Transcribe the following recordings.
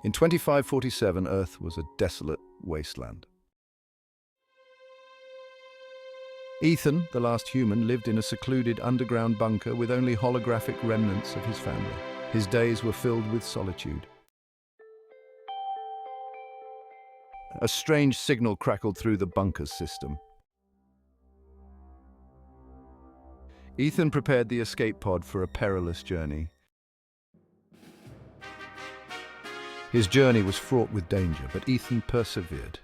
In 2547, Earth was a desolate wasteland. Ethan, the last human, lived in a secluded underground bunker with only holographic remnants of his family. His days were filled with solitude. A strange signal crackled through the bunker's system. Ethan prepared the escape pod for a perilous journey. His journey was fraught with danger, but Ethan persevered.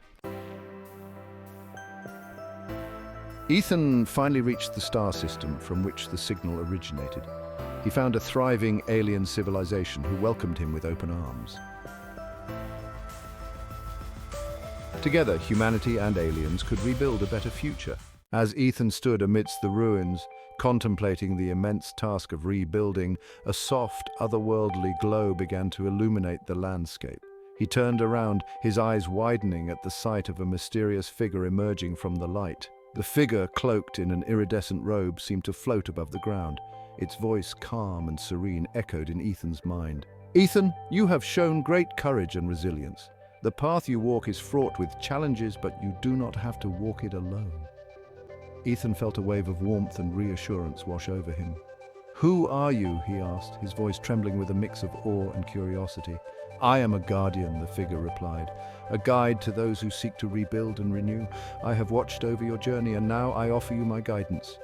Ethan finally reached the star system from which the signal originated. He found a thriving alien civilization who welcomed him with open arms. Together, humanity and aliens could rebuild a better future. As Ethan stood amidst the ruins, contemplating the immense task of rebuilding, a soft, otherworldly glow began to illuminate the landscape. He turned around, his eyes widening at the sight of a mysterious figure emerging from the light. The figure, cloaked in an iridescent robe, seemed to float above the ground. Its voice, calm and serene, echoed in Ethan's mind. "Ethan, you have shown great courage and resilience. The path you walk is fraught with challenges, but you do not have to walk it alone." Ethan felt a wave of warmth and reassurance wash over him. "Who are you?" he asked, his voice trembling with a mix of awe and curiosity. "I am a guardian," the figure replied, "a guide to those who seek to rebuild and renew. I have watched over your journey, and now I offer you my guidance."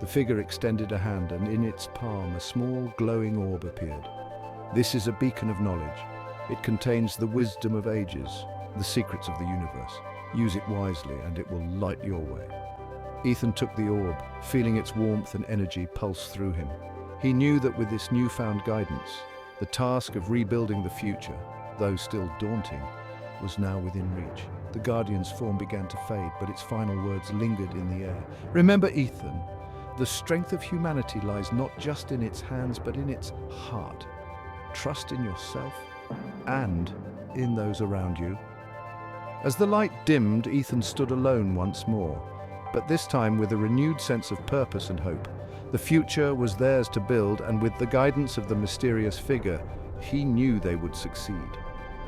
The figure extended a hand, and in its palm a small glowing orb appeared. "This is a beacon of knowledge. It contains the wisdom of ages, the secrets of the universe. Use it wisely, and it will light your way." Ethan took the orb, feeling its warmth and energy pulse through him. He knew that with this newfound guidance, the task of rebuilding the future, though still daunting, was now within reach. The Guardian's form began to fade, but its final words lingered in the air. "Remember, Ethan, the strength of humanity lies not just in its hands, but in its heart. Trust in yourself and in those around you." As the light dimmed, Ethan stood alone once more, but this time with a renewed sense of purpose and hope. The future was theirs to build, and with the guidance of the mysterious figure, he knew they would succeed.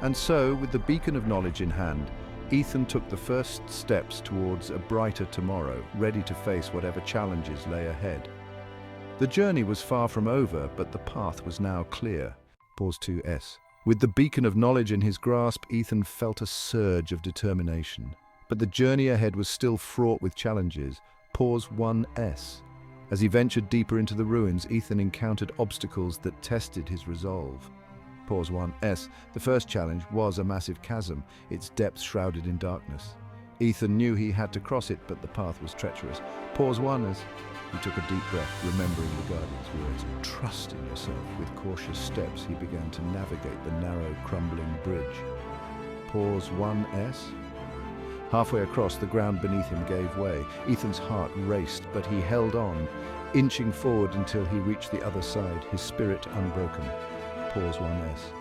And so, with the beacon of knowledge in hand, Ethan took the first steps towards a brighter tomorrow, ready to face whatever challenges lay ahead. The journey was far from over, but the path was now clear. Pause 2S. With the beacon of knowledge in his grasp, Ethan felt a surge of determination. But the journey ahead was still fraught with challenges. Pause 1S. As he ventured deeper into the ruins, Ethan encountered obstacles that tested his resolve. Pause 1S. The first challenge was a massive chasm, its depths shrouded in darkness. Ethan knew he had to cross it, but the path was treacherous. Pause 1 as he took a deep breath, remembering the Guardian's words. Trust in yourself. With cautious steps, he began to navigate the narrow, crumbling bridge. Pause 1S. Halfway across, the ground beneath him gave way. Ethan's heart raced, but he held on, inching forward until he reached the other side, his spirit unbroken. Pause 1S.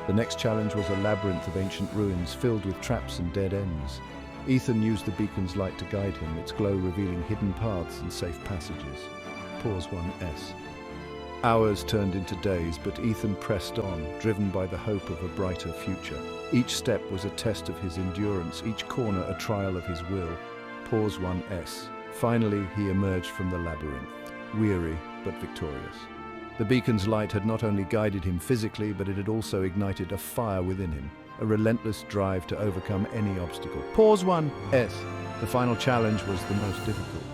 The next challenge was a labyrinth of ancient ruins filled with traps and dead ends. Ethan used the beacon's light to guide him, its glow revealing hidden paths and safe passages. Pause 1S. Hours turned into days, but Ethan pressed on, driven by the hope of a brighter future. Each step was a test of his endurance, each corner a trial of his will. Pause 1S. Finally, he emerged from the labyrinth, weary but victorious. The beacon's light had not only guided him physically, but it had also ignited a fire within him, a relentless drive to overcome any obstacle. Pause 1S. The final challenge was the most difficult.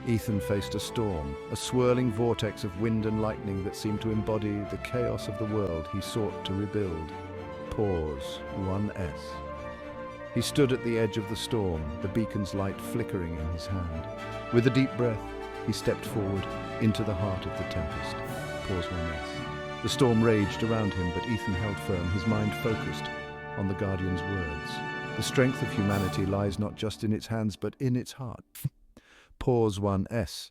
Ethan faced a storm, a swirling vortex of wind and lightning that seemed to embody the chaos of the world he sought to rebuild. Pause 1S. He stood at the edge of the storm, the beacon's light flickering in his hand. With a deep breath, he stepped forward into the heart of the tempest. Pause 1S. The storm raged around him, but Ethan held firm, his mind focused on the Guardian's words. The strength of humanity lies not just in its hands, but in its heart. Pause 1S.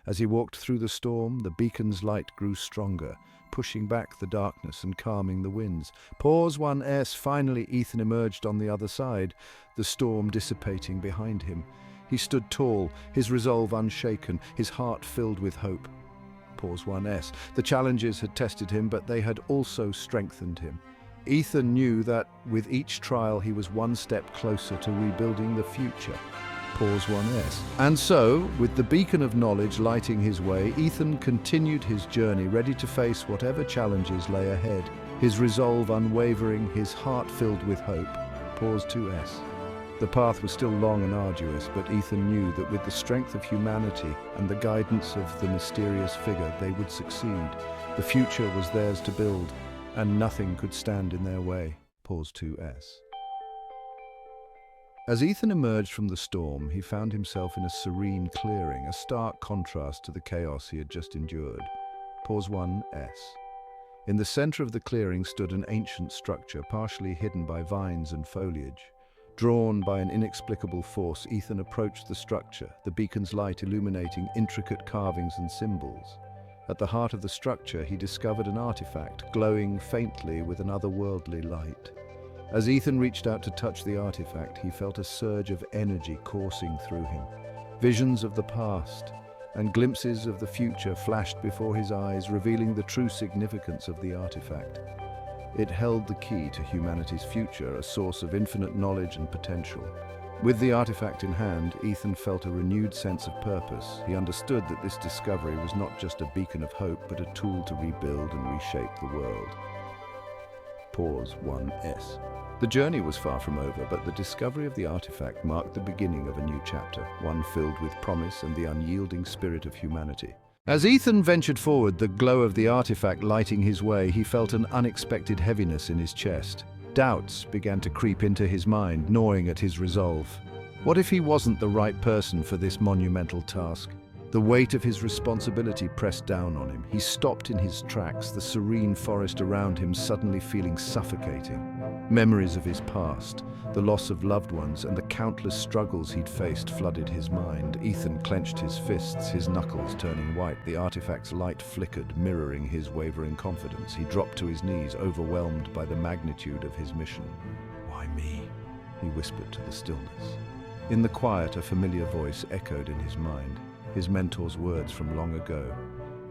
As he walked through the storm, the beacon's light grew stronger, pushing back the darkness and calming the winds. Pause 1S. Finally, Ethan emerged on the other side, the storm dissipating behind him. He stood tall, his resolve unshaken, his heart filled with hope. Pause 1S. The challenges had tested him, but they had also strengthened him. Ethan knew that with each trial he was one step closer to rebuilding the future. Pause 1S. And so, with the beacon of knowledge lighting his way, Ethan continued his journey, ready to face whatever challenges lay ahead, his resolve unwavering, his heart filled with hope. Pause 2S. The path was still long and arduous, but Ethan knew that with the strength of humanity and the guidance of the mysterious figure, they would succeed. The future was theirs to build, and nothing could stand in their way. Pause 2S. As Ethan emerged from the storm, he found himself in a serene clearing, a stark contrast to the chaos he had just endured. Pause 1S. In the center of the clearing stood an ancient structure, partially hidden by vines and foliage. Drawn by an inexplicable force, Ethan approached the structure, the beacon's light illuminating intricate carvings and symbols. At the heart of the structure, he discovered an artifact, glowing faintly with an otherworldly light. As Ethan reached out to touch the artifact, he felt a surge of energy coursing through him. Visions of the past and glimpses of the future flashed before his eyes, revealing the true significance of the artifact. It held the key to humanity's future, a source of infinite knowledge and potential. With the artifact in hand, Ethan felt a renewed sense of purpose. He understood that this discovery was not just a beacon of hope, but a tool to rebuild and reshape the world. Pause 1S. The journey was far from over, but the discovery of the artifact marked the beginning of a new chapter, one filled with promise and the unyielding spirit of humanity. As Ethan ventured forward, the glow of the artifact lighting his way, he felt an unexpected heaviness in his chest. Doubts began to creep into his mind, gnawing at his resolve. What if he wasn't the right person for this monumental task? The weight of his responsibility pressed down on him. He stopped in his tracks, the serene forest around him suddenly feeling suffocating. Memories of his past, the loss of loved ones, and the countless struggles he'd faced flooded his mind. Ethan clenched his fists, his knuckles turning white. The artifact's light flickered, mirroring his wavering confidence. He dropped to his knees, overwhelmed by the magnitude of his mission. "Why me?" he whispered to the stillness. In the quiet, a familiar voice echoed in his mind, his mentor's words from long ago.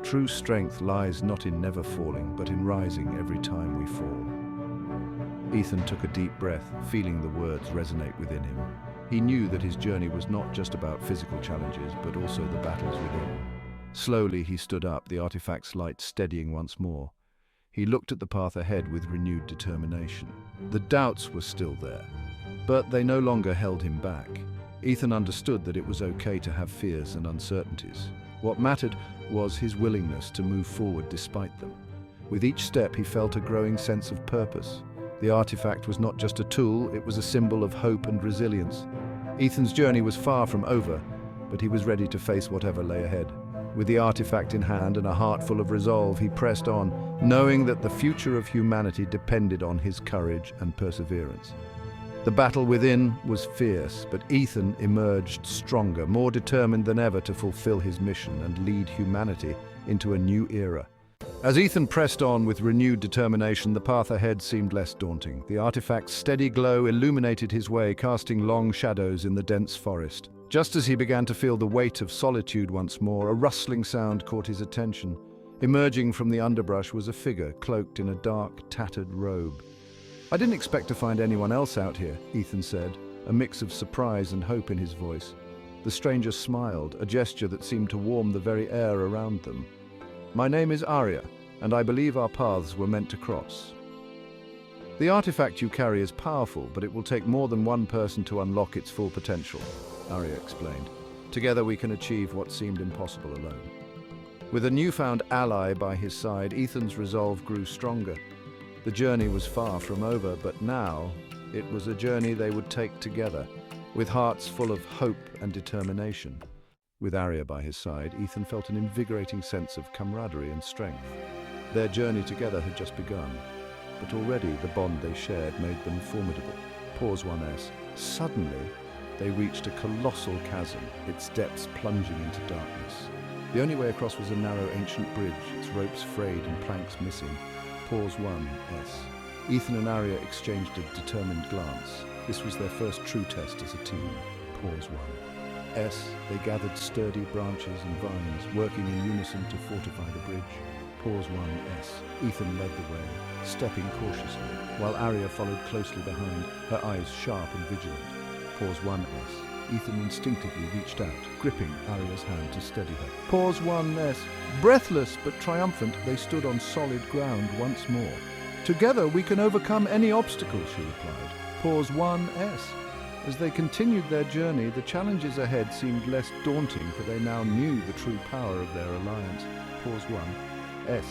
"True strength lies not in never falling, but in rising every time we fall." Ethan took a deep breath, feeling the words resonate within him. He knew that his journey was not just about physical challenges, but also the battles within. Slowly he stood up, the artifact's light steadying once more. He looked at the path ahead with renewed determination. The doubts were still there, but they no longer held him back. Ethan understood that it was okay to have fears and uncertainties. What mattered was his willingness to move forward despite them. With each step, he felt a growing sense of purpose. The artifact was not just a tool, it was a symbol of hope and resilience. Ethan's journey was far from over, but he was ready to face whatever lay ahead. With the artifact in hand and a heart full of resolve, he pressed on, knowing that the future of humanity depended on his courage and perseverance. The battle within was fierce, but Ethan emerged stronger, more determined than ever to fulfill his mission and lead humanity into a new era. As Ethan pressed on with renewed determination, the path ahead seemed less daunting. The artifact's steady glow illuminated his way, casting long shadows in the dense forest. Just as he began to feel the weight of solitude once more, a rustling sound caught his attention. Emerging from the underbrush was a figure cloaked in a dark, tattered robe. "I didn't expect to find anyone else out here," Ethan said, a mix of surprise and hope in his voice. The stranger smiled, a gesture that seemed to warm the very air around them. "My name is Arya, and I believe our paths were meant to cross. The artifact you carry is powerful, but it will take more than one person to unlock its full potential," Arya explained. "Together we can achieve what seemed impossible alone." With a newfound ally by his side, Ethan's resolve grew stronger. The journey was far from over, but now it was a journey they would take together, with hearts full of hope and determination. With Arya by his side, Ethan felt an invigorating sense of camaraderie and strength. Their journey together had just begun, but already the bond they shared made them formidable. Pause 1S. Suddenly, they reached a colossal chasm, its depths plunging into darkness. The only way across was a narrow ancient bridge, its ropes frayed and planks missing. Pause 1S. Ethan and Arya exchanged a determined glance. This was their first true test as a team. Pause 1S. They gathered sturdy branches and vines, working in unison to fortify the bridge. Pause 1S. Ethan led the way, stepping cautiously, while Arya followed closely behind, her eyes sharp and vigilant. Pause 1S. Ethan instinctively reached out, gripping Arya's hand to steady her. Pause 1S. Breathless but triumphant, they stood on solid ground once more. Together we can overcome any obstacle, she replied. Pause 1S. As they continued their journey, the challenges ahead seemed less daunting, for they now knew the true power of their alliance. Pause 1S.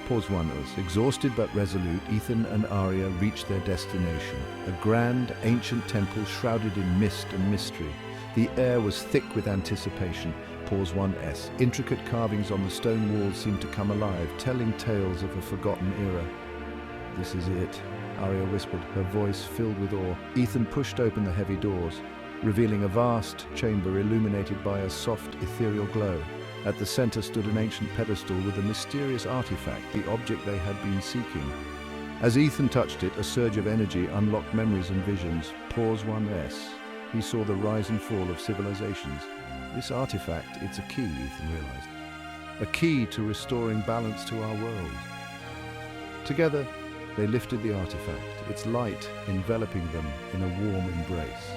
Pause 1S. Exhausted but resolute, Ethan and Arya reached their destination, a grand, ancient temple shrouded in mist and mystery. The air was thick with anticipation. Pause 1S. Intricate carvings on the stone walls seemed to come alive, telling tales of a forgotten era. This is it, Arya whispered, her voice filled with awe. Ethan pushed open the heavy doors, revealing a vast chamber illuminated by a soft, ethereal glow. At the center stood an ancient pedestal with a mysterious artifact, the object they had been seeking. As Ethan touched it, a surge of energy unlocked memories and visions. Pause 1S. He saw the rise and fall of civilizations. This artifact, it's a key, Ethan realized. A key to restoring balance to our world. Together, they lifted the artifact, its light enveloping them in a warm embrace.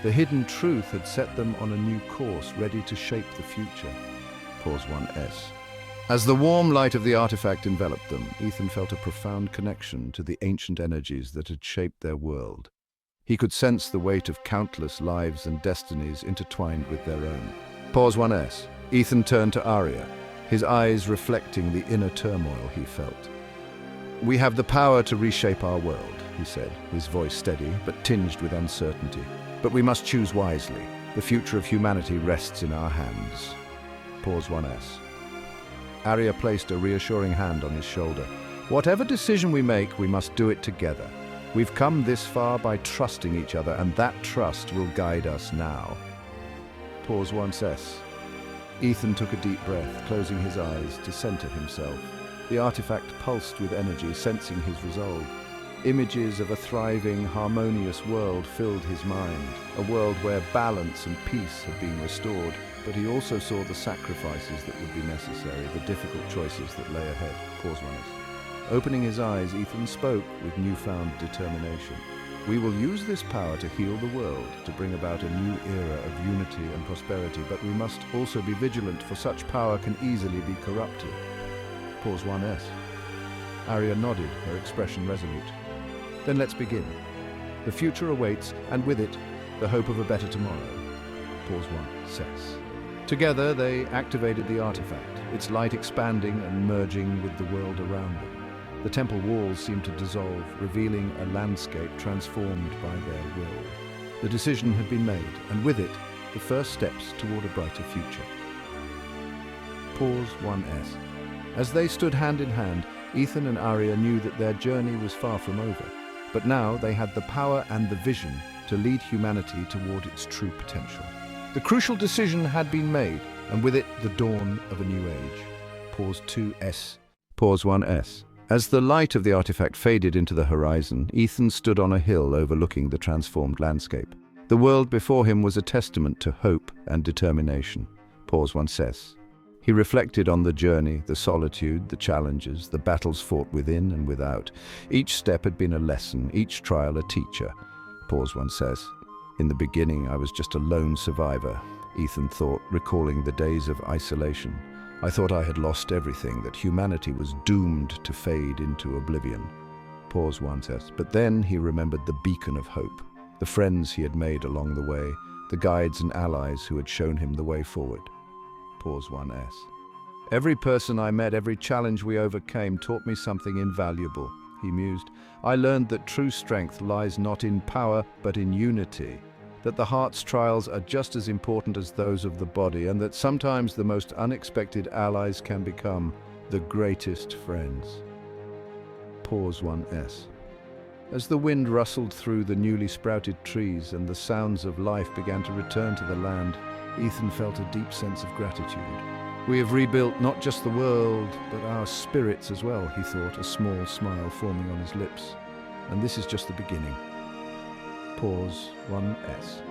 The hidden truth had set them on a new course, ready to shape the future. Pause 1S. As the warm light of the artifact enveloped them, Ethan felt a profound connection to the ancient energies that had shaped their world. He could sense the weight of countless lives and destinies intertwined with their own. Pause 1S. Ethan turned to Arya, his eyes reflecting the inner turmoil he felt. We have the power to reshape our world, he said, his voice steady but tinged with uncertainty. But we must choose wisely. The future of humanity rests in our hands. Pause 1S. Arya placed a reassuring hand on his shoulder. Whatever decision we make, we must do it together. We've come this far by trusting each other, and that trust will guide us now. Pause 1S. Ethan took a deep breath, closing his eyes to center himself. The artifact pulsed with energy, sensing his resolve. Images of a thriving, harmonious world filled his mind, a world where balance and peace had been restored. But he also saw the sacrifices that would be necessary, the difficult choices that lay ahead. Pause 1S. Opening his eyes, Ethan spoke with newfound determination. We will use this power to heal the world, to bring about a new era of unity and prosperity, but we must also be vigilant, for such power can easily be corrupted. Pause 1S. Arya nodded, her expression resolute. Then let's begin. The future awaits, and with it, the hope of a better tomorrow. Pause 1S. Together, they activated the artifact, its light expanding and merging with the world around them. The temple walls seemed to dissolve, revealing a landscape transformed by their will. The decision had been made, and with it, the first steps toward a brighter future. Pause 1S. As they stood hand in hand, Ethan and Arya knew that their journey was far from over. But now they had the power and the vision to lead humanity toward its true potential. The crucial decision had been made, and with it, the dawn of a new age. Pause 2S. Pause 1S. As the light of the artifact faded into the horizon, Ethan stood on a hill overlooking the transformed landscape. The world before him was a testament to hope and determination. Pause 1S. He reflected on the journey, the solitude, the challenges, the battles fought within and without. Each step had been a lesson, each trial a teacher. Pause 1S. In the beginning, I was just a lone survivor, Ethan thought, recalling the days of isolation. I thought I had lost everything, that humanity was doomed to fade into oblivion. Pause 1S. But then he remembered the beacon of hope, the friends he had made along the way, the guides and allies who had shown him the way forward. Pause 1S. Every person I met, every challenge we overcame taught me something invaluable, he mused. I learned that true strength lies not in power, but in unity, that the heart's trials are just as important as those of the body, and that sometimes the most unexpected allies can become the greatest friends. Pause 1S. As the wind rustled through the newly sprouted trees and the sounds of life began to return to the land, Ethan felt a deep sense of gratitude. We have rebuilt not just the world, but our spirits as well, he thought, a small smile forming on his lips. And this is just the beginning. Pause 1S.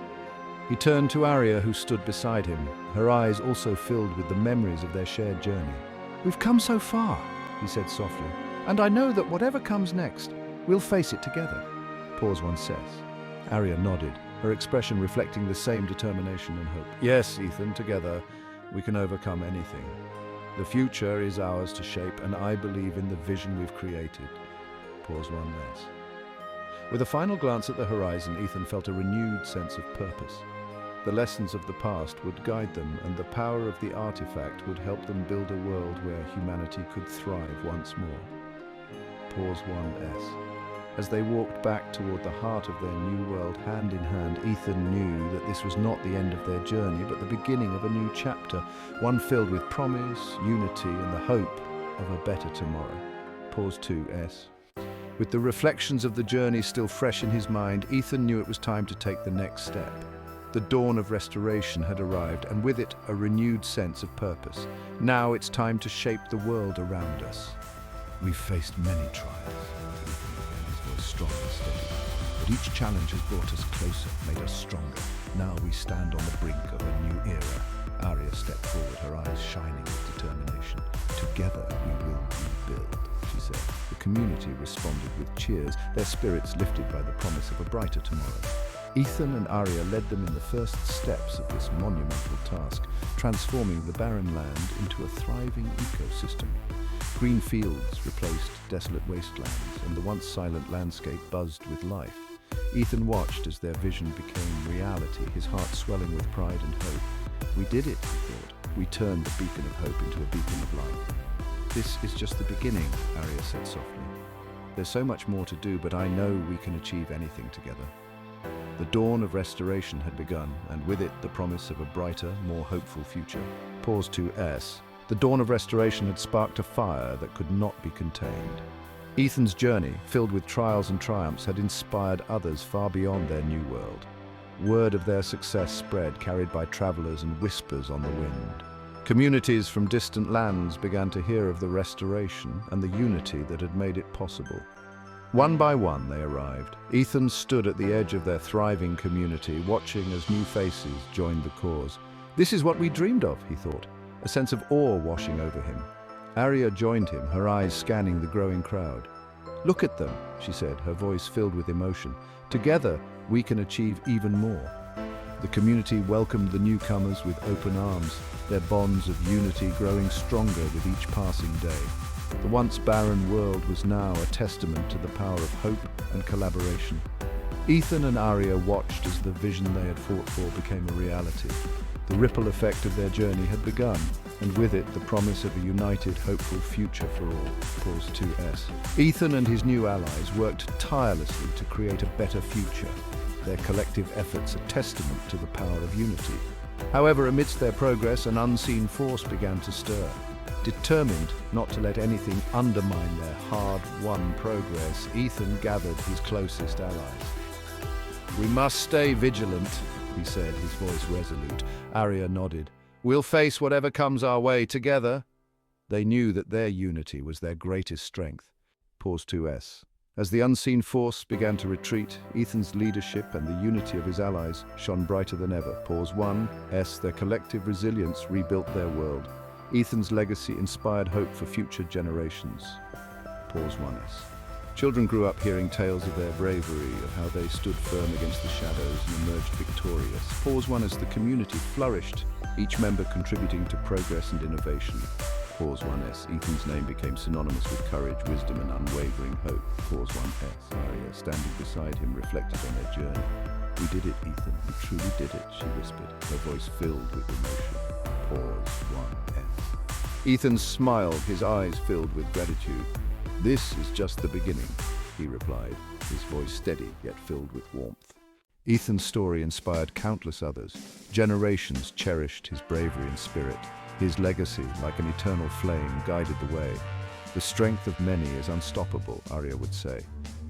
He turned to Arya, who stood beside him, her eyes also filled with the memories of their shared journey. We've come so far, he said softly. And I know that whatever comes next, we'll face it together. Pause 1 says. Arya nodded, her expression reflecting the same determination and hope. Yes, Ethan, together we can overcome anything. The future is ours to shape, and I believe in the vision we've created. Pause 1 less. With a final glance at the horizon, Ethan felt a renewed sense of purpose. The lessons of the past would guide them, and the power of the artifact would help them build a world where humanity could thrive once more. Pause 1s. As they walked back toward the heart of their new world hand in hand, Ethan knew that this was not the end of their journey, but the beginning of a new chapter, one filled with promise, unity, and the hope of a better tomorrow. Pause 2s. With the reflections of the journey still fresh in his mind, Ethan knew it was time to take the next step. The dawn of restoration had arrived, and with it a renewed sense of purpose. Now it's time to shape the world around us. We've faced many trials, Ethan began, his voice strong and steady. But each challenge has brought us closer, made us stronger. Now we stand on the brink of a new era. Arya stepped forward, her eyes shining with determination. Together we will rebuild, she said. The community responded with cheers, their spirits lifted by the promise of a brighter tomorrow. Ethan and Arya led them in the first steps of this monumental task, transforming the barren land into a thriving ecosystem. Green fields replaced desolate wastelands, and the once silent landscape buzzed with life. Ethan watched as their vision became reality, his heart swelling with pride and hope. We did it, he thought. We turned the beacon of hope into a beacon of light. This is just the beginning, Arya said softly. There's so much more to do, but I know we can achieve anything together. The dawn of restoration had begun, and with it the promise of a brighter, more hopeful future. Pause 2s. The dawn of restoration had sparked a fire that could not be contained. Ethan's journey, filled with trials and triumphs, had inspired others far beyond their new world. Word of their success spread, carried by travelers and whispers on the wind. Communities from distant lands began to hear of the restoration and the unity that had made it possible. One by one they arrived. Ethan stood at the edge of their thriving community, watching as new faces joined the cause. This is what we dreamed of, he thought, a sense of awe washing over him. Arya joined him, her eyes scanning the growing crowd. Look at them, she said, her voice filled with emotion. Together, we can achieve even more. The community welcomed the newcomers with open arms, their bonds of unity growing stronger with each passing day. The once barren world was now a testament to the power of hope and collaboration. Ethan and Arya watched as the vision they had fought for became a reality. The ripple effect of their journey had begun, and with it the promise of a united, hopeful future for all. Pause 2s. Ethan and his new allies worked tirelessly to create a better future, their collective efforts a testament to the power of unity. However, amidst their progress, an unseen force began to stir. Determined not to let anything undermine their hard-won progress, Ethan gathered his closest allies. We must stay vigilant, he said, his voice resolute. Arya nodded. We'll face whatever comes our way together. They knew that their unity was their greatest strength. Pause 2s. As the unseen force began to retreat, Ethan's leadership and the unity of his allies shone brighter than ever. Pause 1s. Their collective resilience rebuilt their world. Ethan's legacy inspired hope for future generations. Pause 1s. Children grew up hearing tales of their bravery, of how they stood firm against the shadows and emerged victorious. Pause 1 as the community flourished, each member contributing to progress and innovation. Pause 1s. Ethan's name became synonymous with courage, wisdom, and unwavering hope. Pause 1s. Arya, standing beside him, reflected on their journey. We did it, Ethan. We truly did it, she whispered, her voice filled with emotion. Pause 1s. Ethan smiled, his eyes filled with gratitude. This is just the beginning, he replied, his voice steady yet filled with warmth. Ethan's story inspired countless others. Generations cherished his bravery and spirit. His legacy, like an eternal flame, guided the way. The strength of many is unstoppable, Arya would say.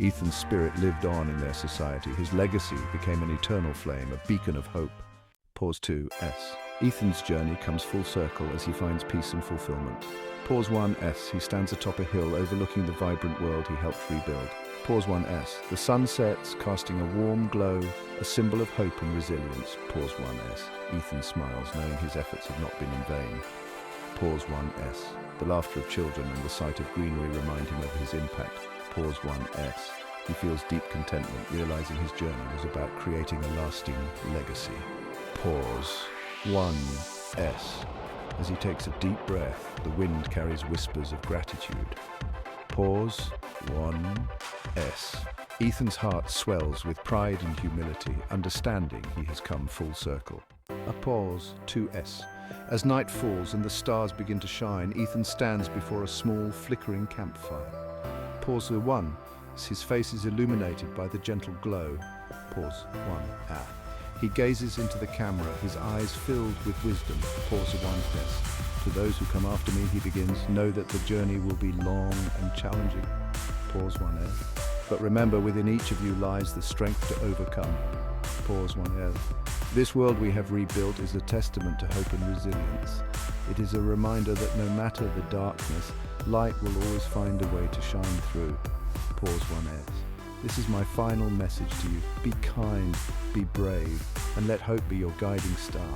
Ethan's spirit lived on in their society. His legacy became an eternal flame, a beacon of hope. Pause 2s. Ethan's journey comes full circle as he finds peace and fulfillment. Pause 1s. He stands atop a hill overlooking the vibrant world he helped rebuild. Pause 1s. The sun sets, casting a warm glow, a symbol of hope and resilience. Pause 1s. Ethan smiles, knowing his efforts have not been in vain. Pause 1S. The laughter of children and the sight of greenery remind him of his impact. Pause 1S. He feels deep contentment, realizing his journey was about creating a lasting legacy. Pause 1S. As he takes a deep breath, the wind carries whispers of gratitude. Pause 1S. Ethan's heart swells with pride and humility, understanding he has come full circle. A pause 2S. As night falls and the stars begin to shine, Ethan stands before a small, flickering campfire. Pause 1. As his face is illuminated by the gentle glow. Pause 1. He gazes into the camera, his eyes filled with wisdom. Pause 1S. To those who come after me, he begins, know that the journey will be long and challenging. Pause 1S. But remember, within each of you lies the strength to overcome. Pause 1S. This world we have rebuilt is a testament to hope and resilience. It is a reminder that no matter the darkness, light will always find a way to shine through. Pause 1S. This is my final message to you. Be kind, be brave, and let hope be your guiding star.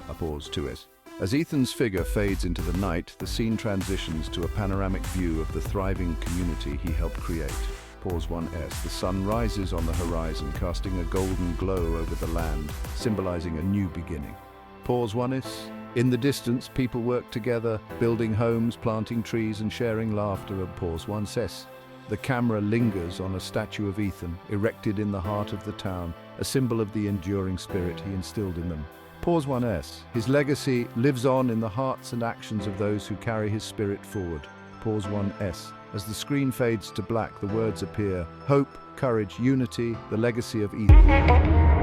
A pause 2S. As Ethan's figure fades into the night, the scene transitions to a panoramic view of the thriving community he helped create. Pause 1S. The sun rises on the horizon, casting a golden glow over the land, symbolizing a new beginning. Pause 1S. In the distance, people work together, building homes, planting trees, and sharing laughter. At Pause 1S. The camera lingers on a statue of Ethan, erected in the heart of the town, a symbol of the enduring spirit he instilled in them. Pause 1S. His legacy lives on in the hearts and actions of those who carry his spirit forward. Pause 1S. As the screen fades to black, the words appear: hope, courage, unity, the legacy of Ethan.